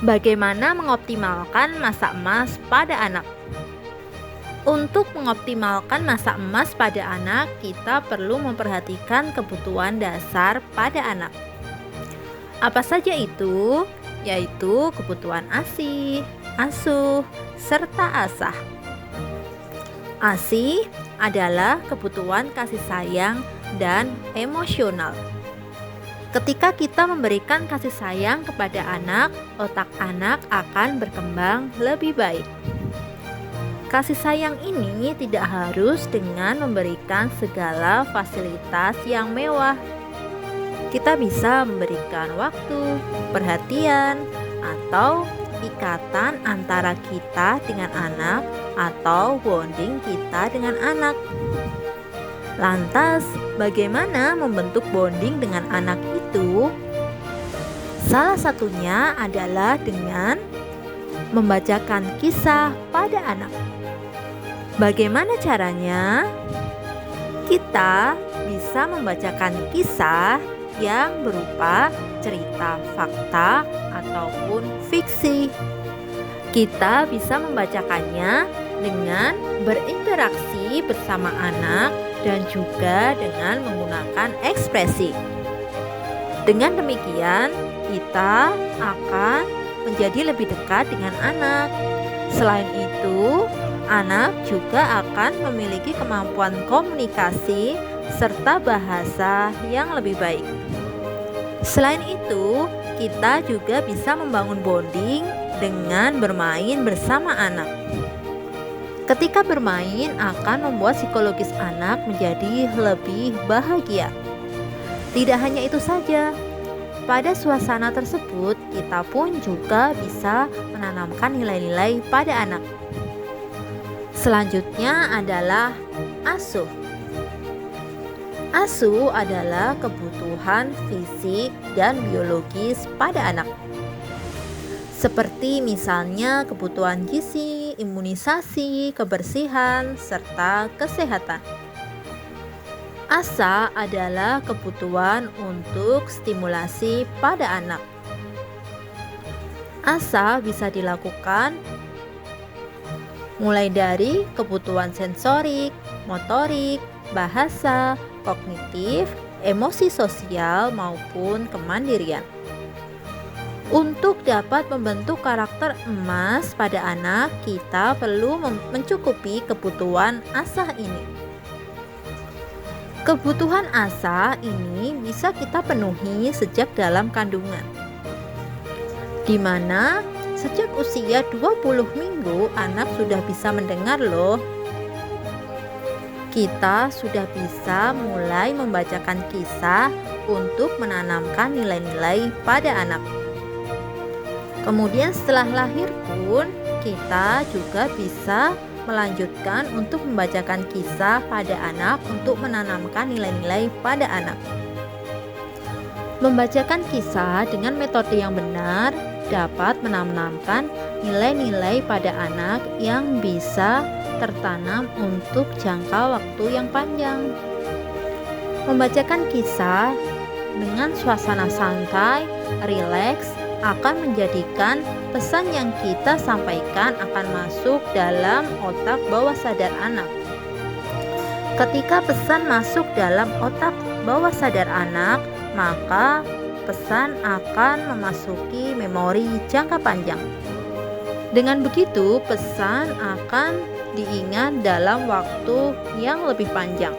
Bagaimana mengoptimalkan masa emas pada anak? Untuk mengoptimalkan masa emas pada anak, kita perlu memperhatikan kebutuhan dasar pada anak. Apa saja itu? Yaitu kebutuhan ASI, asuh, serta asah. ASI adalah kebutuhan kasih sayang dan emosional. Ketika kita memberikan kasih sayang kepada anak, otak anak akan berkembang lebih baik. Kasih sayang ini tidak harus dengan memberikan segala fasilitas yang mewah. Kita bisa memberikan waktu, perhatian, atau ikatan antara kita dengan anak atau bonding kita dengan anak. Lantas, bagaimana membentuk bonding dengan anak itu? Salah satunya adalah dengan membacakan kisah pada anak. Bagaimana caranya? Kita bisa membacakan kisah yang berupa cerita fakta ataupun fiksi. Kita bisa membacakannya dengan berinteraksi bersama anak dan juga dengan menggunakan ekspresi. Dengan demikian, kita akan menjadi lebih dekat dengan anak. Selain itu, anak juga akan memiliki kemampuan komunikasi serta bahasa yang lebih baik. Selain itu, kita juga bisa membangun bonding dengan bermain bersama anak. Ketika bermain akan membuat psikologis anak menjadi lebih bahagia. Tidak hanya itu saja, pada suasana tersebut kita pun juga bisa menanamkan nilai-nilai pada anak. Selanjutnya adalah asuh. Asuh adalah kebutuhan fisik dan biologis pada anak. Seperti misalnya kebutuhan gizi, imunisasi, kebersihan, serta kesehatan. Asa adalah kebutuhan untuk stimulasi pada anak. Asa bisa dilakukan mulai dari kebutuhan sensorik, motorik, bahasa, kognitif, emosi sosial, maupun kemandirian. Untuk dapat membentuk karakter emas pada anak, kita perlu mencukupi kebutuhan asah ini. Kebutuhan asah ini bisa kita penuhi sejak dalam kandungan, di mana sejak usia 20 minggu anak sudah bisa mendengar loh. Kita sudah bisa mulai membacakan kisah untuk menanamkan nilai-nilai pada anak. Kemudian setelah lahir pun kita juga bisa melanjutkan untuk membacakan kisah pada anak untuk menanamkan nilai-nilai pada anak. Membacakan kisah dengan metode yang benar dapat menanamkan nilai-nilai pada anak yang bisa tertanam untuk jangka waktu yang panjang. Membacakan kisah dengan suasana santai, rileks, akan menjadikan pesan yang kita sampaikan akan masuk dalam otak bawah sadar anak. Ketika pesan masuk dalam otak bawah sadar anak, maka pesan akan memasuki memori jangka panjang. Dengan begitu, pesan akan diingat dalam waktu yang lebih panjang.